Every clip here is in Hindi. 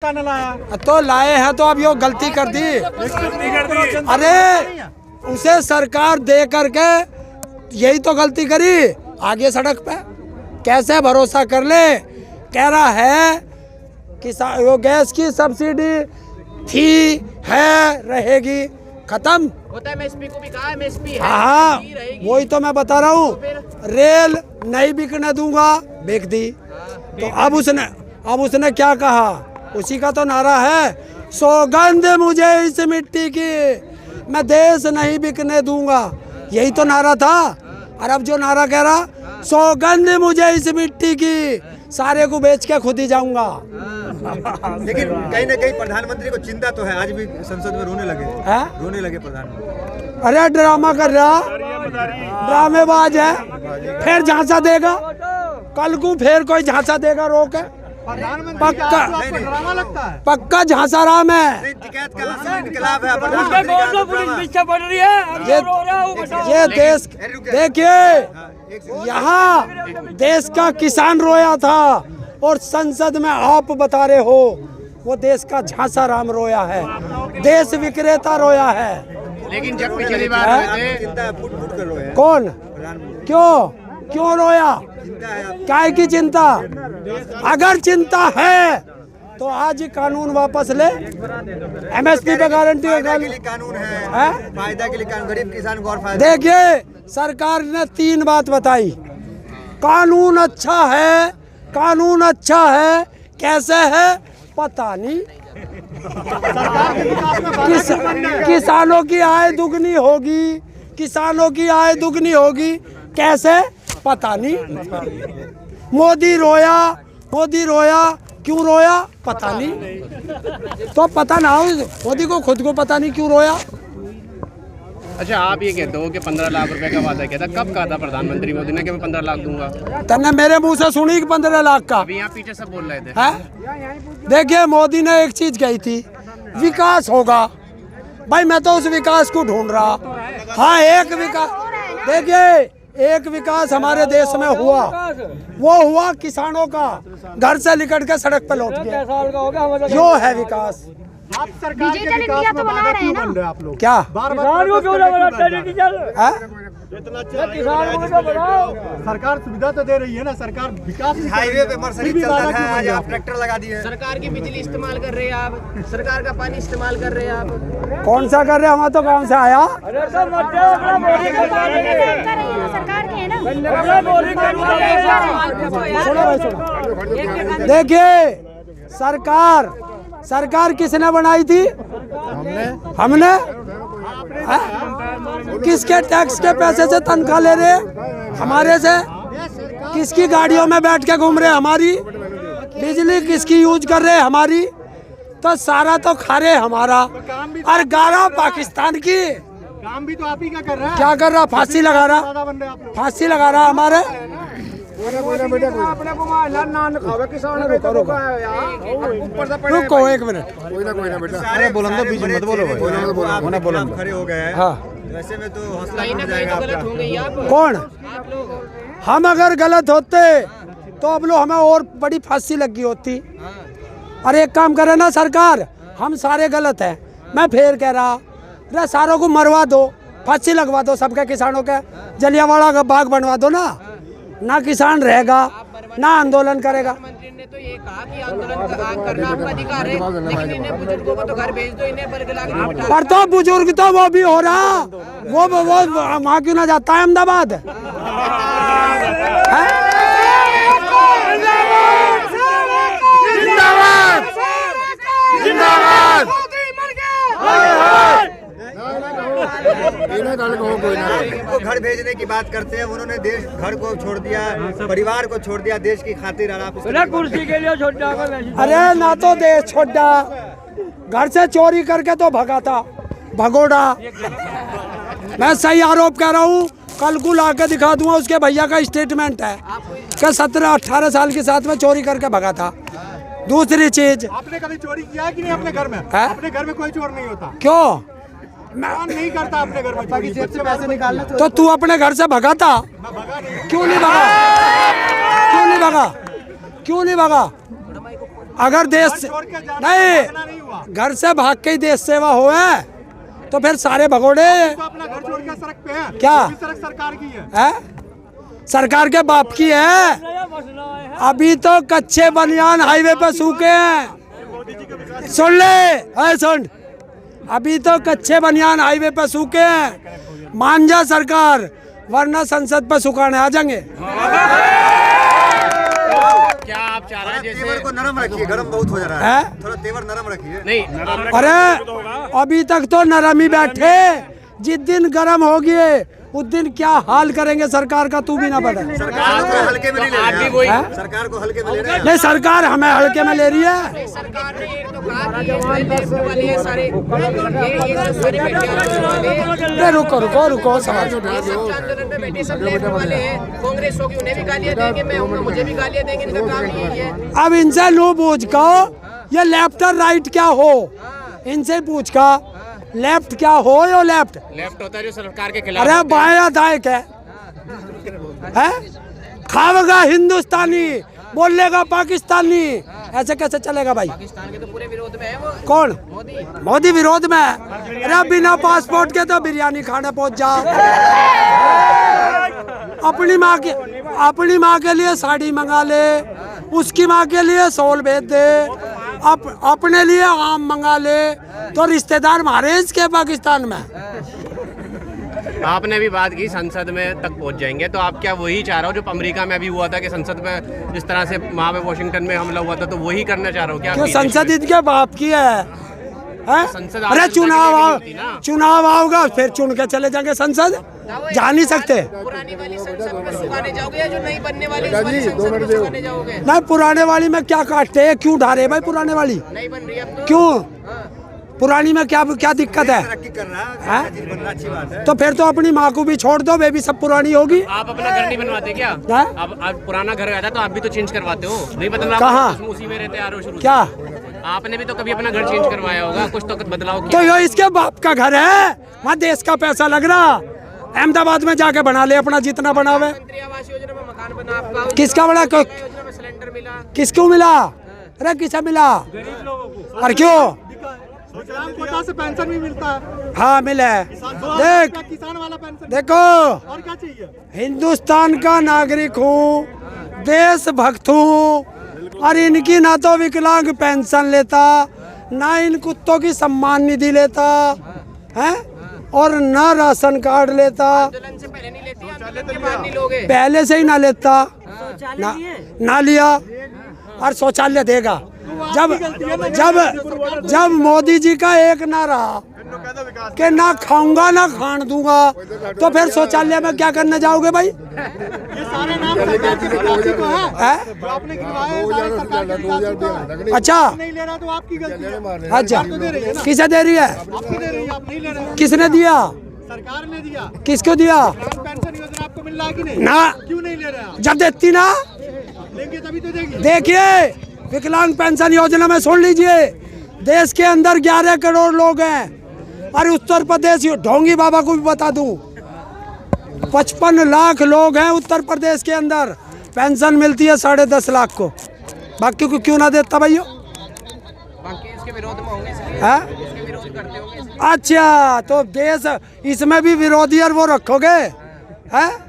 लाया तो लाए हैं तो अब यो गलती कर दी। अरे उसे सरकार दे करके यही तो गलती करी, आगे सड़क पे कैसे भरोसा कर ले। कह रहा है कि वो गैस की सब्सिडी थी है रहेगी खत्म होता है। एमएसपी को भी कहा एमएसपी है। हाँ वही तो मैं बता रहा हूँ, रेल नहीं बिकने दूंगा, बिक दी। तो अब उसने क्या कहा, उसी का तो नारा है, सौगंध मुझे इस मिट्टी की, मैं देश नहीं बिकने दूंगा, यही तो नारा था। और अब जो नारा कह रहा, सौगंध मुझे इस मिट्टी की, सारे को बेच के खुद ही जाऊंगा। लेकिन कहीं ना कहीं प्रधानमंत्री को चिंता तो है, आज भी संसद में रोने लगे प्रधानमंत्री। अरे ड्रामा कर रहा, ड्रामेबाज है, फिर झांसा देगा, कल को फिर कोई झांसा देगा रोके, पक्का ड्रामा लगता है, पक्का झांसा राम है। ये देश देखिए, यहाँ देश का किसान रोया था और संसद में आप बता रहे हो वो देश का झांसा राम रोया है, देश विक्रेता रोया है। लेकिन जब पिछली बार कौन क्यों रोया, काय की चिंता? अगर चिंता है तो आज कानून वापस ले, एमएसपी पे गारंटी है, कानून है, फायदा के लिए कानून, गरीब किसान को और फायदा। देखिए सरकार ने 3 बात बताई, कानून अच्छा है, कानून अच्छा है, कैसे है पता नहीं, किसानों की आय दुगनी होगी, किसानों की आय दुगनी होगी, कैसे पता नहीं। मोदी रोया क्यों रोया पता नहीं, तो पता ना हो मोदी को खुद को पता नहीं क्यों रोया। अच्छा आप ये कहते हो कि 15 लाख रुपए का वादा किया था, कब कहा था प्रधानमंत्री मोदी ने कि मैं 15 लाख दूंगा? तन्ने मेरे मुंह से सुनी कि 15 लाख का, अभी यहाँ पीछे सब बोल रहे थे। है देखिए, मोदी ने एक चीज कही थी, विकास होगा। भाई मैं तो उस विकास को ढूंढ रहा। हाँ एक विकास, देखिए एक विकास हमारे देश में हुआ, वो हुआ किसानों का, घर से निकल के सड़क पे लौट गया, जो है विकास। आप सरकार के विकास में बाधा क्यों बन रहे हैं आप लोग? क्या सरकार सुविधा तो दे रही है ना, सरकार विकास हाईवे पे मर्सिडीज चल रहा है, आज आप ट्रैक्टर लगा दिए। सरकार की बिजली इस्तेमाल कर रहे हैं आप, सरकार का पानी इस्तेमाल कर रहे हैं आप। कौन सा कर रहे हैं, हमारा तो गाँव से आया। देखिए सरकार किसने बनाई थी? हमने किसके टैक्स के पैसे से तनख्वाह ले रहे? हमारे से। किसकी गाड़ियों में बैठ के घूम रहे? हमारी। बिजली किसकी यूज कर रहे? हमारी। तो सारा तो खा रहे हमारा, और गारा पाकिस्तान की। काम भी तो आप ही का कर रहा है। क्या कर रहा? फांसी लगा रहा हमारे। रुको एक मिनट, अरे बोलंदो बीच मत बोलो, खड़े हो गए। हाँ वैसे में तो कहीं ना कहीं तो गलत हो गई आप। कौन? आप लोग। हम अगर गलत होते तो अब लोग हमें और बड़ी फांसी लगी होती। और एक काम करे ना सरकार, हम सारे गलत हैं, मैं फिर कह रहा, सारों को मरवा दो, फांसी लगवा दो सबके, किसानों के जलियांवाला का बाग बनवा दो ना किसान रहेगा ना आंदोलन करेगा। प्रधानमंत्री ने तो ये कहा कि आंदोलन करना आपका अधिकार है, लेकिन इन्हें बुजुर्गों को तो घर भेज दो, इन्हें बरगला के बिठा। पर तो बुजुर्ग तो वो भी हो रहा, वो वहाँ क्यों ना जाता है अहमदाबाद? इनको घर भेजने की बात करते हैं, उन्होंने देश घर को छोड़ दिया, परिवार को छोड़ दिया देश की खातिर। आप कुर्सी के लिए छोड़ दिया। अरे ना तो देश छोड़ा, घर से चोरी करके तो भगा था, भगोड़ा। मैं सही आरोप कह रहा हूँ, कल को ला के दिखा दूंगा, उसके भैया का स्टेटमेंट है कि 17-18 साल के साथ में चोरी करके भगा था। दूसरी चीज, आपने कभी चोरी किया है कि नहीं? अपने घर में अपने घर में कोई चोर नहीं होता। क्यों नहीं करता अपने घर में चोरी? जेब से पैसे निकालना। तो तू अपने घर से भगा था? क्यों नहीं भगा? अगर देश से नहीं, घर से भाग के ही देश सेवा हो है तो फिर सारे भगोड़े तो अपना घर छोड़ के सड़क पे है। क्या? ये सड़क सरकार की है। सरकार के बाप की है। अभी तो कच्चे बनियान हाईवे पे सूखे हैं। सुन ले, सुन, अभी तो कच्चे बनियान हाईवे पे सूखे हैं। मान जा सरकार, वरना संसद पे सुखाने आ जाएंगे। क्या आप चाह रहे हैं तेवर जैसे को नरम रखिए, गरम बहुत हो जा रहा है? है, थोड़ा तेवर नरम रखिए। नहीं अरे अभी तक तो नरम ही बैठे, जिस दिन गर्म हो गए उस दिन क्या हाल करेंगे सरकार का, तू भी ना बता। सरकार को हल्के में नहीं ले आप भी रहे वही हैं। सरकार को हल्के में ले रहे हैं। नहीं, सरकार हमें हल्के में ले रही है। सरकार ने एक तो कहा कि ये लेफ्ट वाले हैं सारे, ये जो सारी नहीं, रुको रुको रुको, सवाल आंदोलन में बैठे सब लेफ्ट वाले हैं। कांग्रेस होगी उन्हें भी गालियां देंगे, मैं हूँ मुझे भी गालियां देंगे, इनका काम यही है। अब इनसे लो पूछ का ये लेफ्ट और राइट क्या हो, इनसे पूछ का लेफ्ट क्या हो। यो लेफ्ट होता है जो सरकार के खिलाफ। अरे बाया दाएं क्या है? खावेगा हिंदुस्तानी, बोलेगा पाकिस्तानी, ऐसे कैसे चलेगा भाई? पाकिस्तान के तो पूरे विरोध में है वो। कौन? मोदी। मोदी विरोध में है। अरे बिना पासपोर्ट के तो बिरयानी खाने पहुंच जाओ। अपनी माँ के लिए साड़ी मंगा ले, उसकी माँ के लिए शॉल भेज दे, अपने लिए आम मंगा ले, तो रिश्तेदार मारे इसके पाकिस्तान में। आपने भी बात की संसद में तक पहुंच जाएंगे, तो आप क्या वही चाह रहे हो जो अमेरिका में अभी हुआ था कि संसद में जिस तरह से वहाँ पे वॉशिंगटन में हमला हुआ था, तो वही करना चाह रहे हो क्या? क्यों? संसद इनके बाप की है? संसद अरे चुनाव आओगा फिर चुन के चले जाएंगे संसद, जा नहीं सकते। पुरानी वाली संसद में सुखाने जाओगे या जो नई बनने वाली संसद में सुखाने जाओगे? नहीं, पुराने वाली में क्या काटते हैं, क्यों ढा रहे भाई पुराने वाली? नहीं बन रही अब तो। क्यों? पुरानी में क्या दिक्कत है? तरक्की कर रहा है, चीज बन रहा, अच्छी बात है। तो फिर तो अपनी माँ को भी छोड़ दो, वे भी सब पुरानी होगी। आप अपना घर नहीं बनवाते क्या? अब पुराना घर आता तो आप भी तो चेंज करवाते हो, नहीं बदलना? कहाँ? उसी में रहते आ रहे हो शुरू से। क्या आपने भी तो कभी अपना घर चेंज करवाया होगा, कुछ तो बदलाव तो किया। यो इसके बाप का घर है, वहाँ देश का पैसा लग रहा। अहमदाबाद में जाके बना ले अपना जितना बनावे। प्रधानमंत्री आवास योजना में मकान बना आपका, किसका बड़ा? योजना में सिलेंडर मिला, किसको मिला? अरे किसे मिला? और क्यों? विकलांग कोटा से पेंशन भी मिलता है। हाँ मिला है। देख, किसान वाला पेंशन। देखो, और क्या चाहिए? हिंदुस्तान का नागरिक हूँ, देशभक्त हूँ, और इनकी ना तो विकलांग पेंशन लेता, ना इन कुत्तों की सम्मान निधि लेता है, और ना राशन कार्ड लेता। आंदोलन से पहले नहीं लेती, आंदोलन के बाद नहीं लोगे? पहले से ही ना लेता, ना लिया, और शौचालय देगा। जब मोदी जी का एक नारा कि ना खाऊंगा ना खान दूंगा, तो फिर शौचालय में क्या करने जाओगे भाई? ये सारे नाम सरकार की विकास को है, जो आपने गिनवाए हैं सारे सरकार की विकास को है। अच्छा नहीं ले रहा तो आपकी गलती है। अच्छा, तो दे रही है ना, किसे दे रही है? आपको दे रही है, आप नहीं ले रहे हो। किसने दिया? सरकार ने दिया। किसको दिया? पेंशन योजना आपको मिल रहा है कि नहीं? ना। क्यों नहीं ले रहे आप? जब देती ना, लेंगे तभी तो देगी। देखिए विकलांग पेंशन योजना में सुन लीजिए, देश के अंदर 11 करोड़ लोग हैं, और उत्तर प्रदेश, ढोंगी बाबा को भी बता दूं, 55 लाख लोग हैं उत्तर प्रदेश के अंदर। पेंशन मिलती है 10.5 लाख को, बाकी को क्यों ना देता भाइयों? बाकी इसके विरोध में होंगे इसलिए, है? इसके विरोध करते होंगे इसलिए। अच्छा, तो देश इसमें भी विरोधी और वो रखोगे है?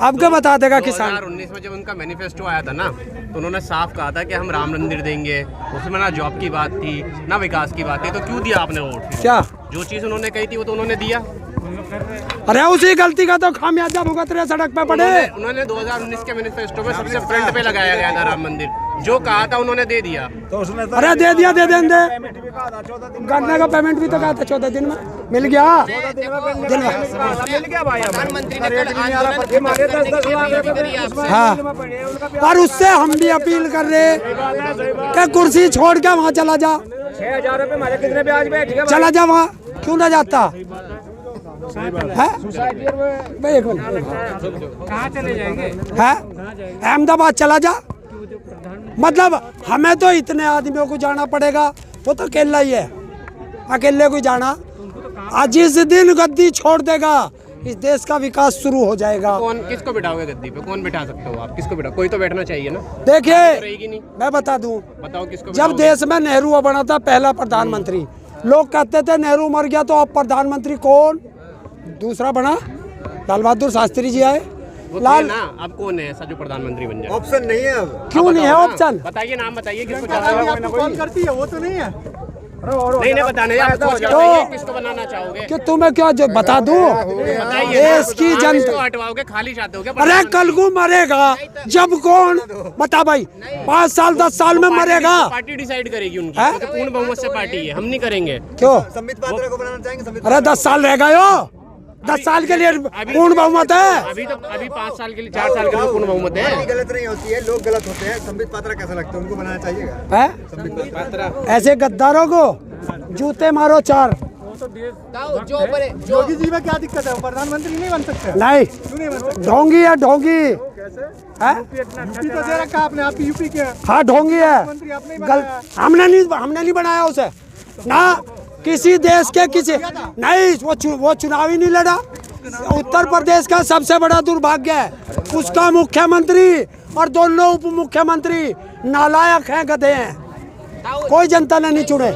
अब क्या बता देगा किसान? 2019 में जब उनका मैनिफेस्टो आया था ना, तो उन्होंने साफ कहा था कि हम राम मंदिर देंगे, उसमें ना जॉब की बात थी ना विकास की बात थी, तो क्यों दिया आपने वोट? क्या जो चीज़ उन्होंने कही थी वो तो उन्होंने दिया। अरे उसी गलती का तो खामियाजा भुगत रहे सड़क पे पड़े। उन्होंने 2019 के मैनिफेस्टो में सबसे फ्रंट पे लगाया गया था राम मंदिर, जो कहा था उन्होंने दे दिया। अरे दे दिया, दे देंगे। गन्ने का पेमेंट भी तो कहा था 14 दिन में मिल गया। प्रधानमंत्री ने कल आंदोलन खत्म करने की अपील भी करी आपसे। हाँ, और उससे हम भी अपील कर रहे कि कुर्सी छोड़ के वहाँ चला जा। 6,000 रुपए हमारे कितने ब्याज पे? चला जा वहाँ, क्यों ना जाता है? भाई एक मिनट, कहाँ चले जाएंगे? है अहमदाबाद चला जा। मतलब हमें तो इतने आदमियों को जाना पड़ेगा, वो तो अकेला ही है, अकेले को जाना। आज जिस दिन गद्दी छोड़ देगा इस देश का विकास शुरू हो जाएगा। कौन किसको बिठाओगे गद्दी पे? कौन बिठा सकते हो आप? किसको बिठा? कोई तो बैठना चाहिए ना। देखिए रहेगी नहीं। मैं बता दूं, बताओ किसको जब बिठाओगे? देश में नेहरू बना था पहला प्रधानमंत्री, लोग कहते थे नेहरू मर गया तो अब प्रधानमंत्री कौन दूसरा बना? लाल बहादुर शास्त्री जी आए। वो थे लाल ना, अब कौन है ऐसा जो प्रधानमंत्री बन जाए? ऑप्शन नहीं है अब। क्यों नहीं है बताओ ना। ऑप्शन? बताइए, नाम बताइए किसको जनता चाहते हो? आपको कॉल करती है, वो तो नहीं है। नहीं नहीं बताने, आप सोच के तो- बताइए किसको बनाना चाहोगे? कि तुम्हें क्या जो बता दूं, बताइए देश की आप जनता। इसको हटवाओगे, खाली चाहते हो क्या? अरे कल को मरेगा जब कौन बता भाई, 5 साल 10 साल में मरेगा। पार्टी डिसाइड करेगी उनकी, हैं? क्योंकि पूर्ण बहुमत से पार्टी है, हम नहीं करेंगे। क्यों? संबित पात्रा को बनाना चाहेंगे। संबित अरे 10 साल रह गए हो, 10 साल के लिए पूर्ण बहुमत है। अभी 5 साल के लिए, 4 साल के लिए पूर्ण बहुमत पार्टी है। गलत नहीं होती है, लोग गलत होते हैं। संबित पात्रा कैसा लगता है? उनको बनाना चाहिएगा है? संबित पात्रा। ऐसे गद्दारों को जूते मारो 4। योगी जी में क्या दिक्कत है? वो प्रधानमंत्री नहीं बन सकते? नहीं, क्यों नहीं बन सकते? ढोंगी है ढोंगी है। यूपी तो दे रखा आपने, आपकी यूपी के हाँ ढोंगी है। मंत्री आपने ही गल बनाया। हमने नहीं बनाया उसे ना, किसी देश के किसी नहीं, वो चुनाव ही नहीं लड़ा। उत्तर प्रदेश का सबसे बड़ा दुर्भाग्य है, उसका मुख्यमंत्री और दोनों उप मुख्यमंत्री नालायक हैं, गधे हैं। कोई जनता ने नहीं चुने।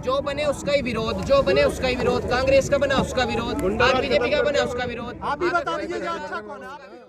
जो बने उसका ही विरोध, जो बने उसका ही विरोध, कांग्रेस का बना उसका विरोध, बीजेपी का बना उसका विरोध। आप भी बता दीजिए जो अच्छा कौन है।